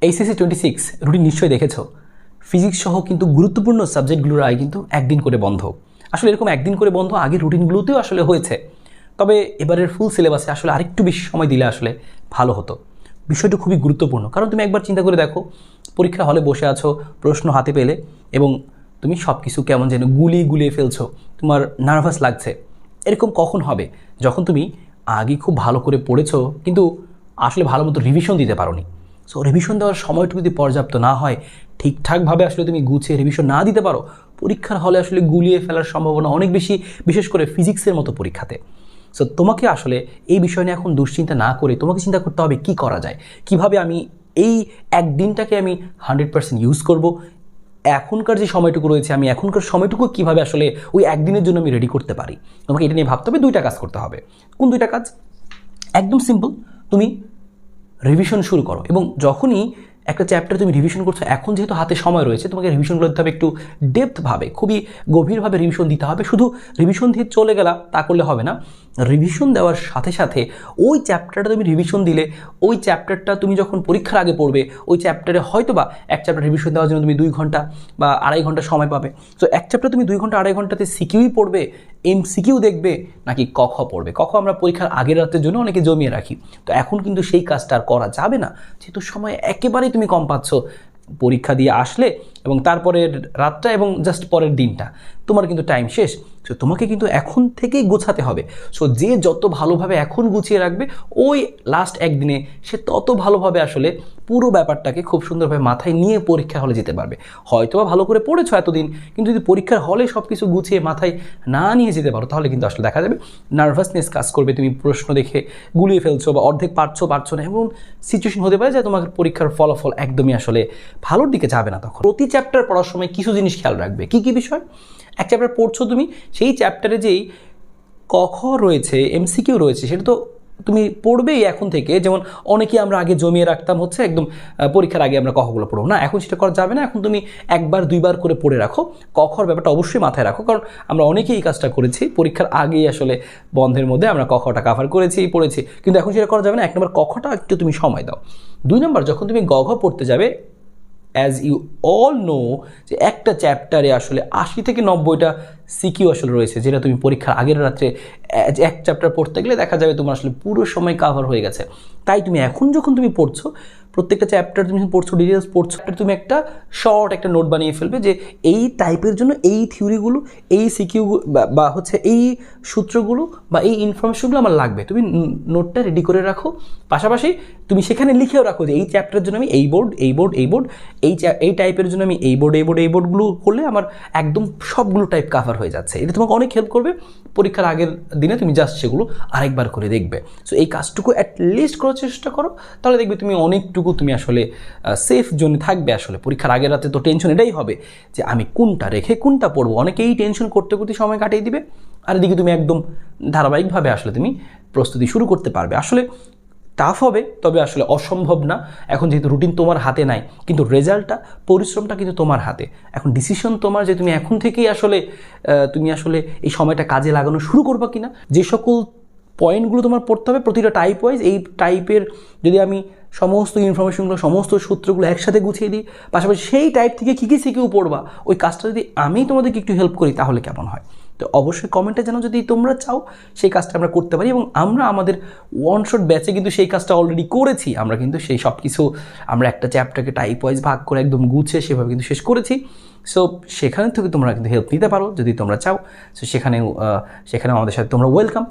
HSC 26 routine নিশ্চয়ই দেখেছো। Physics সহ কিন্তু গুরুত্বপূর্ণ সাবজেক্টগুলোর আয় কিন্তু একদিন করে বন্ধ। আসলে এরকম একদিন করে বন্ধ আগের রুটিনগুলোতেও আসলে হয়েছে, তবে এবারের ফুল সিলেবাসে আসলে আরেকটু বেশি সময় দিলে আসলে ভালো হতো। বিষয়টা খুবই গুরুত্বপূর্ণ, কারণ তুমি একবার চিন্তা করে দেখো, পরীক্ষার হলে বসে আছো, প্রশ্ন হাতে পেলে এবং তুমি সব কিছু কেমন যেন গুলিয়ে ফেলছো, তোমার নার্ভাস লাগছে। এরকম কখন হবে? যখন তুমি আগে খুব ভালো করে পড়েছো কিন্তু আসলে ভালো মতো রিভিশন দিতে পারোনি। সো রিভিশন দেওয়ার সময়টুকু যদি পর্যাপ্ত না হয়, ঠিকঠাকভাবে আসলে তুমি গুছিয়ে রিভিশন না দিতে পারো, পরীক্ষার হলে আসলে গুলিয়ে ফেলার সম্ভাবনা অনেক বেশি, বিশেষ করে ফিজিক্সের মতো পরীক্ষাতে। সো তোমাকে আসলে এই বিষয় নিয়ে এখন দুশ্চিন্তা না করে তোমাকে চিন্তা করতে হবে কী করা যায়, কিভাবে আমি এই একদিনটাকে আমি 100% ইউজ করব। এখনকার যে সময়টুকু রয়েছে, আমি এখনকার সময়টুকু কীভাবে আসলে ওই একদিনের জন্য আমি রেডি করতে পারি। তোমাকে এটা নিয়ে ভাবতে হবে। দুইটা কাজ করতে হবে। কোন দুইটা কাজ? একদম সিম্পল, তুমি রিভিশন শুরু করো এবং যখনই একটা চ্যাপ্টার তুমি রিভিশন করছো, এখন যেহেতু হাতে সময় রয়েছে, তোমাকে রিভিশনগুলো দিতে হবে একটু ডেপথভাবে, খুবই গভীরভাবে রিভিশন দিতে হবে। শুধু রিভিশন দিয়ে চলে গেলা তা করলে হবে না। রিভিশন দেওয়ার সাথে সাথে ওই চ্যাপ্টারটা তুমি রিভিশন দিলে, ওই চ্যাপ্টারটা তুমি যখন পরীক্ষার আগে পড়বে, ওই চ্যাপ্টারে হয়তো বা এক চ্যাপ্টার রিভিশন দেওয়ার জন্য তুমি 2 ঘন্টা বা 2.5 ঘন্টা সময় পাবে। তো এক চ্যাপ্টার তুমি 2 ঘন্টা 2.5 ঘন্টাতে সিকিউই পড়বে, এমসিকিউ দেখবে, নাকি কখ পড়বে? কখ আমরা পরীক্ষার আগের রাতের জন্য অনেকে জমিয়ে রাখি। তো এখন কিন্তু সেই কাজটা আর করা যাবে না, যেহেতু সময় একেবারেই তুমি কম পাচ্ছ। পরীক্ষা দিয়ে আসলে এবং তারপরের রাতটা এবং জাস্ট পরের দিনটা তোমার কিন্তু টাইম শেষ। সো তোমাকে কিন্তু এখন থেকেই গোছাতে হবে। সো যে যত ভালোভাবে এখন গুছিয়ে রাখবে, ওই লাস্ট একদিনে সে তত ভালোভাবে আসলে পুরো ব্যাপারটাকে খুব সুন্দরভাবে মাথায় নিয়ে পরীক্ষা হলে যেতে পারবে। হয়তো বা ভালো করে পড়েছো এতদিন, কিন্তু যদি পরীক্ষার হলে সব কিছু গুছিয়ে মাথায় না নিয়ে যেতে পারো, তাহলে কিন্তু আসলে দেখা যাবে নার্ভাসনেস কাজ করবে। তুমি প্রশ্ন দেখে গুলিয়ে ফেলছো বা অর্ধেক পারছো না, এমন সিচুয়েশন হতে পারে যে তোমার পরীক্ষার ফলাফল একদমই আসলে ভালোর দিকে যাবে না। তখন প্রতি চ্যাপ্টার পড়ার সময় কিছু জিনিস খেয়াল রাখবে। কী বিষয়? এক চ্যাপ্টার পড়ছো তুমি, সেই চ্যাপ্টারে যেই ক খ রয়েছে, এমসিকিউ রয়েছে, সেটা তো তুমি পড়বেই এখন থেকে। যেমন অনেকেই আমরা আগে জমিয়ে রাখতাম হচ্ছে একদম পরীক্ষার আগে আমরা কখগুলো পড়বো না, এখন সেটা করা যাবে না। এখন তুমি 1-2 বার করে পড়ে রাখো। কখর ব্যাপারটা অবশ্যই মাথায় রাখো, কারণ আমরা অনেকেই এই কাজটা করেছি। পরীক্ষার আগেই আসলে বন্ধের মধ্যে আমরা কখটা কাভার পড়েছি, কিন্তু এখন সেটা করা যাবে না। 1 নম্বর কখটা একটু তুমি সময় দাও। 2 নম্বর, যখন তুমি গ ঘ পড়তে যাবে, অ্যাজ ইউ অল নো যে একটা চ্যাপ্টারে আসলে 80 থেকে 90টা সিকিউ আসলে রয়েছে, যেটা তুমি পরীক্ষার আগের রাত্রে এক চ্যাপ্টার পড়তে গেলে দেখা যাবে তোমার আসলে পুরো সময় কাভার হয়ে গেছে। তাই তুমি এখন যখন তুমি পড়ছো, প্রত্যেকটা চ্যাপ্টার তুমি পড়ছো, ডিটেলস পড়ছো, তুমি একটা শর্ট একটা নোট বানিয়ে ফেলবে যে এই টাইপের জন্য এই থিওরিগুলো, এই সিকিউ বা হচ্ছে এই সূত্রগুলো বা এই ইনফরমেশনগুলো আমার লাগবে। তুমি নোটটা রেডি করে রাখো। পাশাপাশি তুমি সেখানে লিখেও রাখো যে এই চ্যাপ্টারের জন্য আমি এই বোর্ড, এই টাইপের জন্য আমি এই বোর্ডগুলো করলে আমার একদম সবগুলো টাইপ কাভার হয়ে যাচ্ছে। এটা তোমাকে অনেক হেল্প করবে। পরীক্ষার আগের দিনে তুমি জাস্ট সেগুলো আরেকবার করে দেখবে। সো এই কাজটুকু অ্যাটলিস্ট করার চেষ্টা করো, তাহলে দেখবে তুমি অনেকটুকু তুমি আসলে সেফ জোনে থাকবে। আসলে পরীক্ষার আগের রাতে তো টেনশন এটাই হবে যে আমি কোনটা রেখে কোনটা পড়বো। অনেকেই টেনশন করতে সময় কাটিয়ে দিবে, আর এদিকে তুমি একদম ধারাবাহিকভাবে আসলে তুমি প্রস্তুতি শুরু করতে পারবে। আসলে টাফ হবে, তবে আসলে অসম্ভব না। এখন যেহেতু রুটিন তোমার হাতে নাই, কিন্তু রেজাল্টটা, পরিশ্রমটা কিন্তু তোমার হাতে। এখন ডিসিশন তোমার যে তুমি এখন থেকেই আসলে এই সময়টা কাজে লাগানো শুরু করবা কিনা। যে সকল পয়েন্টগুলো তোমার পড়তে হবে প্রতিটা টাইপ ওয়াইজ, এই টাইপের যদি আমি সমস্ত ইনফরমেশনগুলো, সমস্ত সূত্রগুলো একসাথে গুছিয়ে দিই, পাশাপাশি সেই টাইপ থেকে কী সিকিউ পড়বা, ওই কাজটা যদি আমি তোমাদেরকে একটু হেল্প করি, তাহলে কেমন হয়? তো অবশ্যই কমেন্টে জানাও যদি তোমরা চাও সেই কাজটা আমরা করতে পারি। এবং আমরা আমাদের ওয়ান শট ব্যাচে কিন্তু সেই কাজটা অলরেডি করেছি। আমরা কিন্তু সেই সব কিছু আমরা একটা চ্যাপ্টারকে টাইপ ওয়াইজ ভাগ করে একদম গুছিয়ে সেভাবে কিন্তু শেষ করেছি। সো সেখানে থেকে তোমরা কিন্তু হেল্প নিতে পারো যদি তোমরা চাও। সো সেখানেও আমাদের সাথে তোমরা ওয়েলকাম।